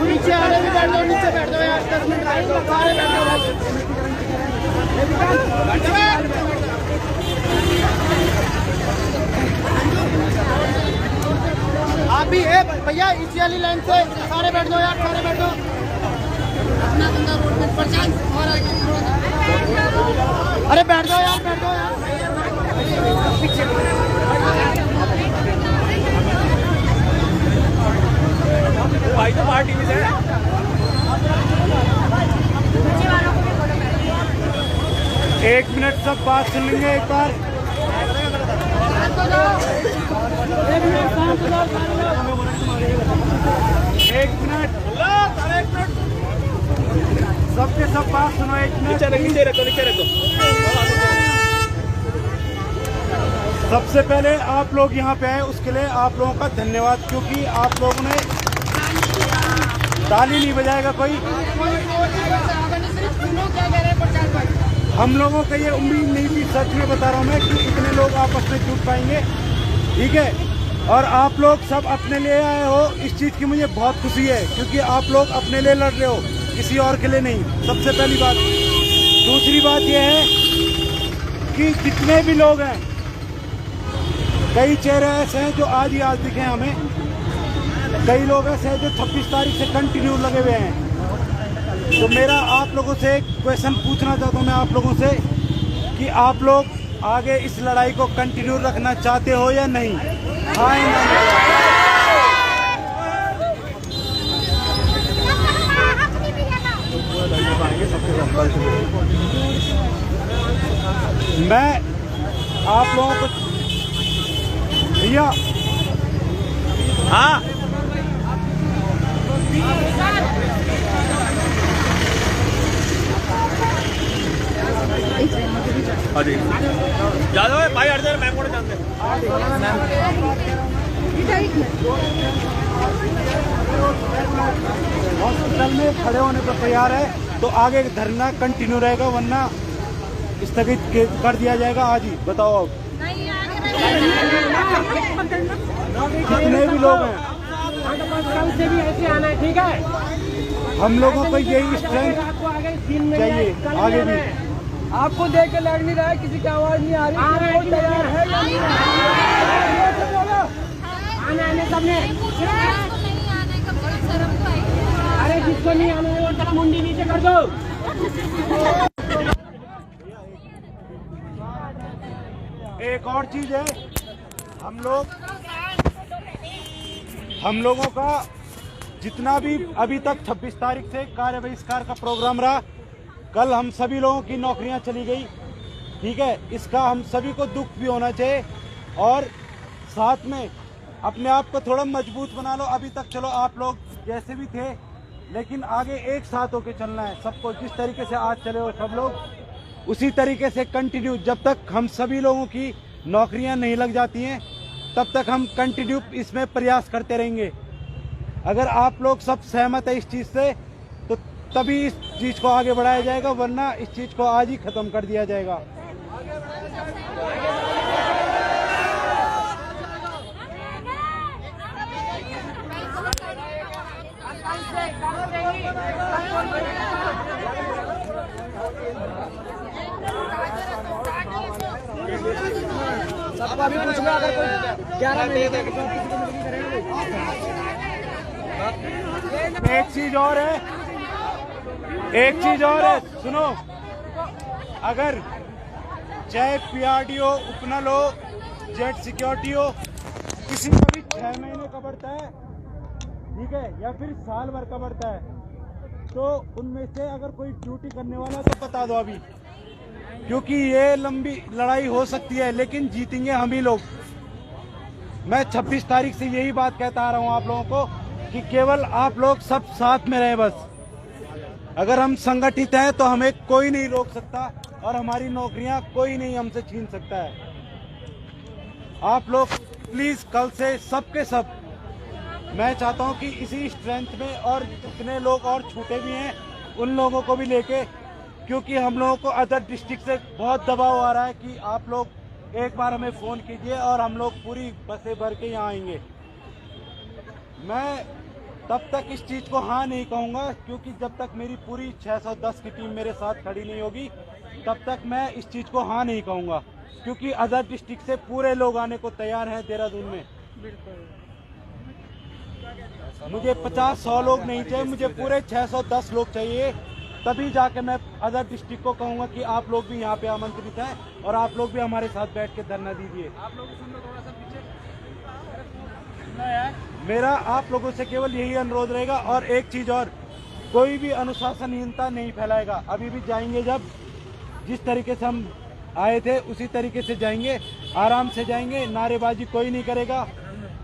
[SPEAKER 2] नीचे आ रहे भी बैठ जाओ, नीचे बैठ जाओ यार, 10 मिनट बैठ जाओ, सारे बैठ जाओ। आप भी है भैया, इसी वाली लाइन से सारे बैठ जाओ यार, सारे बैठ जाओ। अरे बैठ जाओ यार, बैठ जाओ यार।
[SPEAKER 4] भाई तो बाहर टीवी से है।
[SPEAKER 6] एक मिनट सब बात सुन लेंगे एक बार। एक मिनट सबके सब बात सुनो। एक मिनट
[SPEAKER 4] नीचे रखो।
[SPEAKER 6] सबसे पहले आप लोग यहाँ पे आए उसके लिए आप लोगों का धन्यवाद, क्योंकि आप लोगों ने ताली नहीं बजाएगा कोई। हम लोगों का ये उम्मीद नहीं थी, सच में बता रहा हूँ मैं, कि इतने लोग आपस में जुट पाएंगे, ठीक है। और आप लोग सब अपने लिए आए हो, इस चीज़ की मुझे बहुत खुशी है, क्योंकि आप लोग अपने लिए लड़ रहे हो, किसी और के लिए नहीं। सबसे पहली बात। दूसरी बात यह है कि जितने भी लोग हैं, कई चेहरे ऐसे हैं जो आज ही आज दिखे हमें, कई लोग ऐसे हैं जो 26 तारीख से कंटिन्यू लगे हुए हैं। तो मेरा आप लोगों से एक क्वेश्चन पूछना चाहता हूँ मैं आप लोगों से, कि आप लोग आगे इस लड़ाई को कंटिन्यू रखना चाहते हो या नहीं? हाँ या ना? मैं आप लोगों को भैया,
[SPEAKER 4] हाँ यादव है भाई, अर्जन मैम को जानते हैं।
[SPEAKER 6] हॉस्पिटल में खड़े होने पर तैयार है तो आगे धरना कंटिन्यू रहेगा, वरना स्थगित कर दिया जाएगा आज ही। बताओ अब जितने भी लोग हैं,
[SPEAKER 4] से भी ऐसे आना है, ठीक है।
[SPEAKER 6] हम लोगों को यही स्ट्रेंथ चाहिए आगे भी।
[SPEAKER 2] आपको देख के लग नहीं रहा है, किसी की आवाज नहीं आ रही, कोई तैयार है या नहीं?
[SPEAKER 4] आने सबने, अरे जिसको नहीं आना है वो चला मुंडी नीचे कर दो।
[SPEAKER 6] एक और चीज है, हम लोगों का जितना भी अभी तक 26 तारीख से कार्य बहिष्कार का प्रोग्राम रहा, कल हम सभी लोगों की नौकरियां चली गई, ठीक है। इसका हम सभी को दुख भी होना चाहिए और साथ में अपने आप को थोड़ा मजबूत बना लो। अभी तक चलो आप लोग जैसे भी थे, लेकिन आगे एक साथ होके चलना है सबको। जिस तरीके से आज चले हो सब लोग, उसी तरीके से कंटिन्यू। जब तक हम सभी लोगों की नौकरियां नहीं लग जाती हैं, तब तक हम कंटिन्यू इसमें प्रयास करते रहेंगे। अगर आप लोग सब सहमत है इस चीज़ से, तो तभी इस चीज़ को आगे बढ़ाया जाएगा, वरना इस चीज़ को आज ही ख़त्म कर दिया जाएगा।
[SPEAKER 2] सबको अभी पूछ लो, अगर कोई 11 महीने तक
[SPEAKER 6] एक चीज और है, सुनो। अगर चाहे पीआरडीओ, उपनल हो, जेट सिक्योरिटी हो, किसी का भी 6 महीने का बढ़ता है, ठीक है, या फिर साल भर का बढ़ता है, तो उनमें से अगर कोई ड्यूटी करने वाला है तो बता दो अभी, क्योंकि ये लंबी लड़ाई हो सकती है, लेकिन जीतेंगे हम ही लोग। मैं 26 तारीख से यही बात कहता आ रहा हूँ आप लोगों को कि केवल आप लोग सब साथ में रहे बस। अगर हम संगठित हैं तो हमें कोई नहीं रोक सकता और हमारी नौकरियां कोई नहीं हमसे छीन सकता है। आप लोग प्लीज कल से सबके सब, मैं चाहता हूं कि इसी स्ट्रेंथ में और जितने लोग और छूटे भी हैं उन लोगों को भी लेके, क्योंकि हम लोगों को अदर डिस्ट्रिक्ट से बहुत दबाव आ रहा है कि आप लोग एक बार हमें फ़ोन कीजिए और हम लोग पूरी बसें भर के यहाँ आएंगे। मैं तब तक इस चीज़ को हाँ नहीं कहूँगा, क्योंकि जब तक मेरी पूरी 610 की टीम मेरे साथ खड़ी नहीं होगी, तब तक मैं इस चीज़ को हाँ नहीं कहूँगा, क्योंकि अदर डिस्ट्रिक्ट से पूरे लोग आने को तैयार हैं देहरादून में। मुझे 50-100 लोग नहीं चाहिए, मुझे पूरे 610 लोग चाहिए, तभी जाके मैं अदर डिस्ट्रिक्ट को कहूँगा कि आप लोग भी यहाँ पे आमंत्रित हैं और आप लोग भी हमारे साथ बैठ के धरना दीजिए। मेरा आप लोगों से केवल यही अनुरोध रहेगा। और एक चीज़ और, कोई भी अनुशासनहीनता नहीं फैलाएगा। अभी भी जाएंगे, जब जिस तरीके से हम आए थे उसी तरीके से जाएंगे, आराम से जाएंगे, नारेबाजी कोई नहीं करेगा,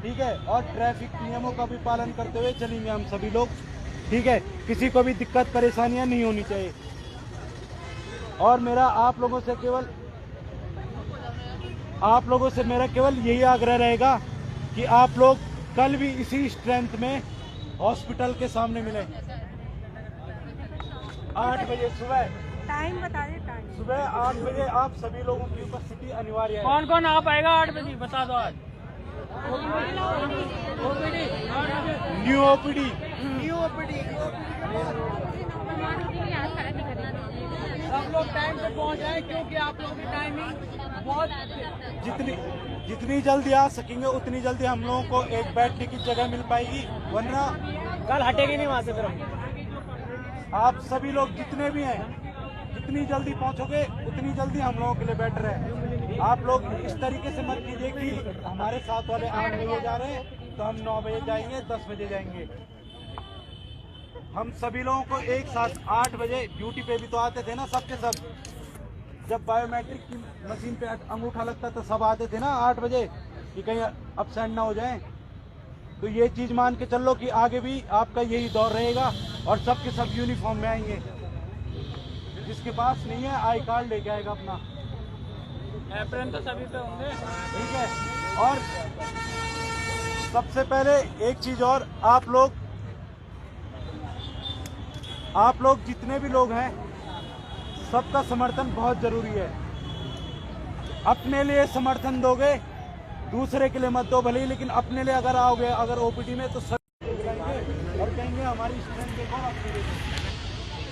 [SPEAKER 6] ठीक है। और ट्रैफिक नियमों का भी पालन करते हुए चलेंगे हम सभी लोग, ठीक है। किसी को भी दिक्कत परेशानियां नहीं होनी चाहिए। और मेरा आप लोगों से मेरा केवल यही आग्रह रहेगा कि आप लोग कल भी इसी स्ट्रेंथ में हॉस्पिटल के सामने मिले 8 बजे सुबह।
[SPEAKER 5] टाइम बता दे, टाइम
[SPEAKER 6] सुबह 8 बजे आप सभी लोगों की उपस्थिति अनिवार्य है।
[SPEAKER 4] कौन कौन आ पाएगा 8 बजे बता दो। आज
[SPEAKER 6] न्यू ओपीडी
[SPEAKER 2] सब लोग टाइम पे पहुंच जाए, क्योंकि आप लोगों की टाइमिंग बहुत,
[SPEAKER 6] जितनी जल्दी आ सकेंगे उतनी जल्दी हम लोगों को एक बैठने की जगह मिल पाएगी, वरना
[SPEAKER 4] कल हटेगी नहीं वहाँ से। फिर
[SPEAKER 6] आप सभी लोग जितने भी हैं, जितनी जल्दी पहुंचोगे उतनी जल्दी हम लोगों के लिए बेटर है। आप लोग इस तरीके से मत कीजिए कि हमारे साथ वाले 8 बजे जा रहे हैं तो हम 9 बजे जाएंगे, 10 बजे जाएंगे। हम सभी लोगों को एक साथ 8 बजे ड्यूटी पे भी तो आते थे ना सबके सब। जब बायोमेट्रिक की मशीन पे अंगूठा लगता तो सब आते थे ना 8 बजे कि कहीं अपसेंट ना हो जाए। तो ये चीज़ मान के चलो कि आगे भी आपका यही दौर रहेगा और सबके सब यूनिफॉर्म में आएंगे। जिसके पास नहीं है आई कार्ड लेके आएगा अपना,
[SPEAKER 4] अप्रैल तो सभी पे होंगे,
[SPEAKER 6] ठीक है। और सबसे पहले एक चीज़ और, आप लोग जितने भी लोग हैं सबका समर्थन बहुत ज़रूरी है। अपने लिए समर्थन दोगे, दूसरे के लिए मत दो भले ही, लेकिन अपने लिए अगर आओगे, अगर ओपीडी में, तो सब और कहेंगे हमारी स्ट्रेंथ देखो,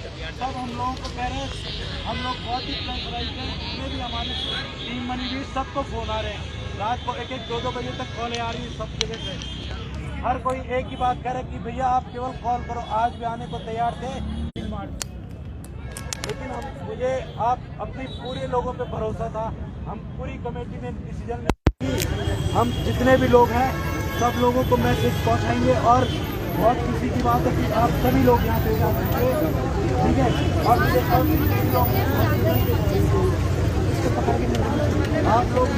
[SPEAKER 6] सब हम लोगों को कह रहे हैं, हम लोग बहुत ही प्रेशराइज हैं, जितने भी हमारे टीम मनीवीर सबको फोन आ रहे हैं, रात को 1-1, 2-2 बजे तक कॉलें आ रही है सब जगह से। हर कोई एक ही बात कह रहे कि भैया आप केवल कॉल करो, आज भी आने को तैयार थे, लेकिन मुझे आप अपनी पूरे लोगों पे भरोसा था, हम पूरी कमेटी ने डिसीजन लिया, हम जितने भी लोग हैं सब लोगों को मैसेज पहुंचाएंगे और बहुत खुशी की बात है कि आप सभी लोग यहाँ पे जा सकते हैं, ठीक है। और आप लोग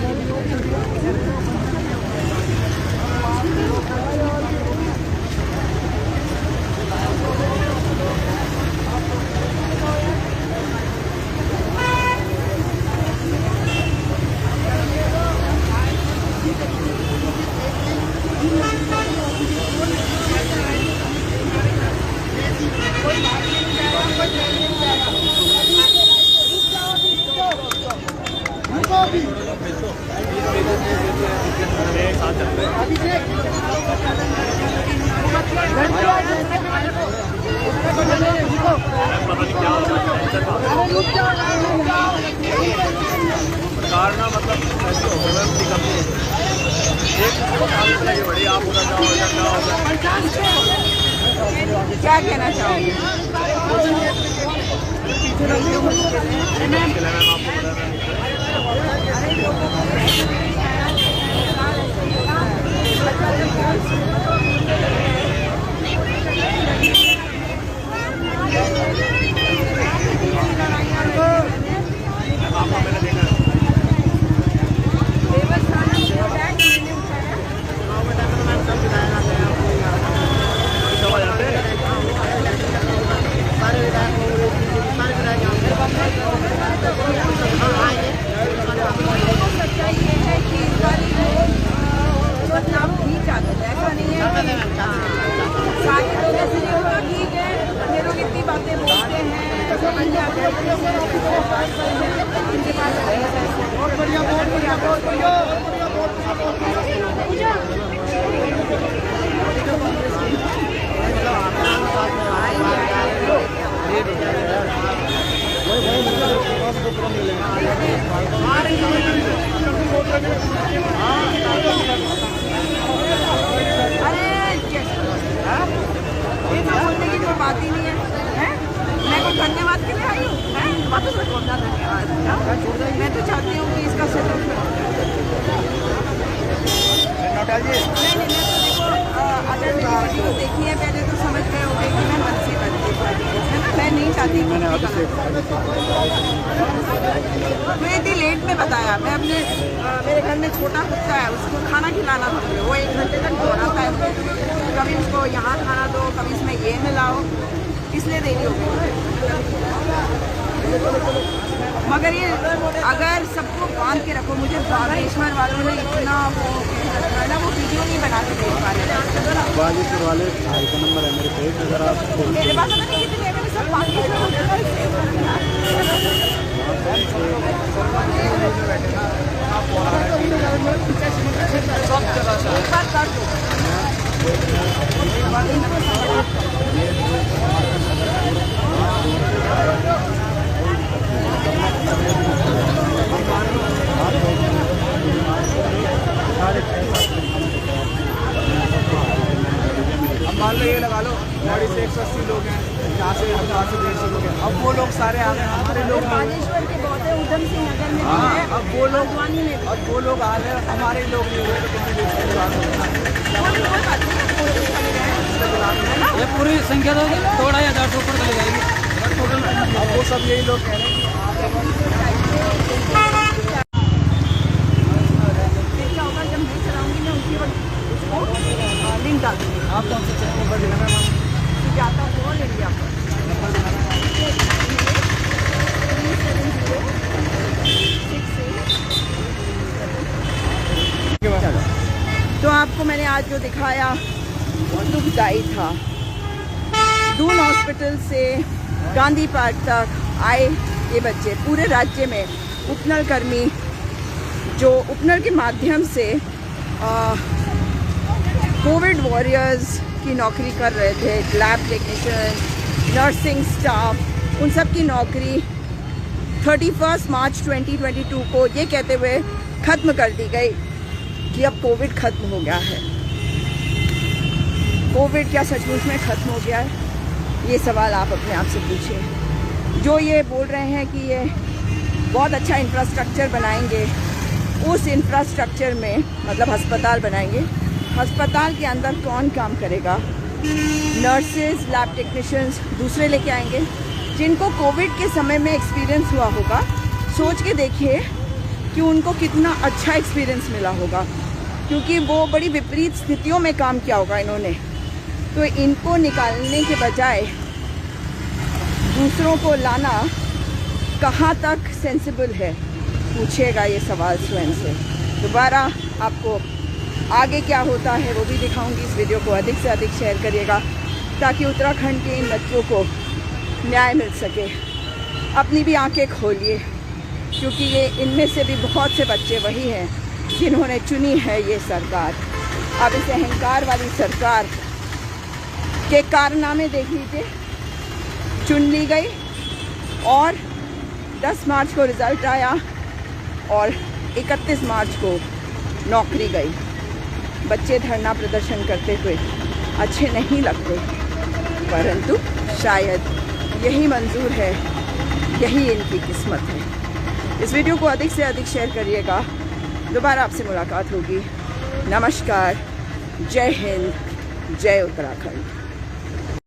[SPEAKER 8] सरकार ना मतलब ऐसी हो गई उसकी कमी एक बड़ी आप उधर जाओ
[SPEAKER 1] क्या कहना चाहोगे? बात ही नहीं है, मैं कोई धन्यवाद के लिए आई हूँ, वापस रखो अपना धन्यवाद। मैं तो चाहती हूँ कि इसका नहीं, मैं तो देखो अगर मेरी वीडियो देखी है पहले तो समझ गए होंगे कि मैं मन से करती हूँ, है ना। मैं नहीं चाहती कि मैं इतनी लेट में बताया, मैं अपने मेरे घर में छोटा कुत्ता है उसको खाना खिलाना था मुझे, वो 1 घंटे तक दौड़ाता है, कभी उसको यहाँ खाना दो, कभी इसमें ये मिलाओ, इसलिए देरी हो गई। मगर ये अगर सबको बांध के रखो, मुझे बागेश्वर वालों ने इतना वो ना वो वीडियो नहीं बना के दे पा रहे।
[SPEAKER 6] बागेश्वर वाले भाई का नंबर है मेरे पेज, अगर आप
[SPEAKER 1] मेरे पास पता नहीं कितने हैं, मैंने सब बागेश्वर
[SPEAKER 2] अब मान लो ये लगा लो गाड़ी से 180 लोग हैं, यहाँ से 150 लोग हैं, अब वो लोग सारे आ गए, हमारे लोग
[SPEAKER 1] बागेश्वर के बहुत है, उधम सिंह नगर में
[SPEAKER 2] हाँ,
[SPEAKER 1] है,
[SPEAKER 2] अब वो लोग आ रहे हैं, हमारे लोग नहीं हुए तो कितनी देर से बात होगा।
[SPEAKER 7] ये पूरी संख्या तो 2,500 ऊपर चले जाएगी टोटल।
[SPEAKER 2] अब वो सब यही लोग कह रहे हैं कि
[SPEAKER 1] क्या होगा जब मैं चलाऊंगी मैं उसी वक्त उसको लिंक डाल दूँगी।
[SPEAKER 2] आप कौन से नंबर देना है मैम?
[SPEAKER 1] जाता हूँ ऑल इंडिया पर। तो आपको मैंने आज जो दिखाया वो दुखदाई था। दून हॉस्पिटल से गांधी पार्क तक आए ये बच्चे, पूरे राज्य में उपनल कर्मी जो उपनल के माध्यम से कोविड वॉरियर्स की नौकरी कर रहे थे, लैब टेक्नीशियन, नर्सिंग स्टाफ, उन सब की नौकरी 31 मार्च 2022 को ये कहते हुए ख़त्म कर दी गई कि अब कोविड ख़त्म हो गया है। कोविड क्या सचमुच में ख़त्म हो गया है? ये सवाल आप अपने आप से पूछिए। जो ये बोल रहे हैं कि ये बहुत अच्छा इंफ्रास्ट्रक्चर बनाएंगे, उस इंफ्रास्ट्रक्चर में मतलब अस्पताल बनाएंगे, अस्पताल के अंदर कौन काम करेगा? नर्सेज, लैब टेक्नीशियंस दूसरे लेके आएंगे जिनको कोविड के समय में एक्सपीरियंस हुआ होगा। सोच के देखिए कि उनको कितना अच्छा एक्सपीरियंस मिला होगा, क्योंकि वो बड़ी विपरीत स्थितियों में काम किया होगा इन्होंने। तो इनको निकालने के बजाय दूसरों को लाना कहाँ तक सेंसिबल है? पूछिएगा ये सवाल स्वयं से। दोबारा आपको आगे क्या होता है वो भी दिखाऊंगी। इस वीडियो को अधिक से अधिक शेयर करिएगा ताकि उत्तराखंड के इन बच्चों को न्याय मिल सके। अपनी भी आंखें खोलिए, क्योंकि ये इनमें से भी बहुत से बच्चे वही हैं जिन्होंने चुनी है ये सरकार। अब इस अहंकार वाली सरकार के कारनामे देख लीजिए। चुन ली गई और 10 मार्च को रिज़ल्ट आया और 31 मार्च को नौकरी गई। बच्चे धरना प्रदर्शन करते हुए अच्छे नहीं लगते, परंतु शायद यही मंजूर है, यही इनकी किस्मत है। इस वीडियो को अधिक से अधिक शेयर करिएगा। दोबारा आपसे मुलाकात होगी। नमस्कार, जय हिंद, जय उत्तराखंड।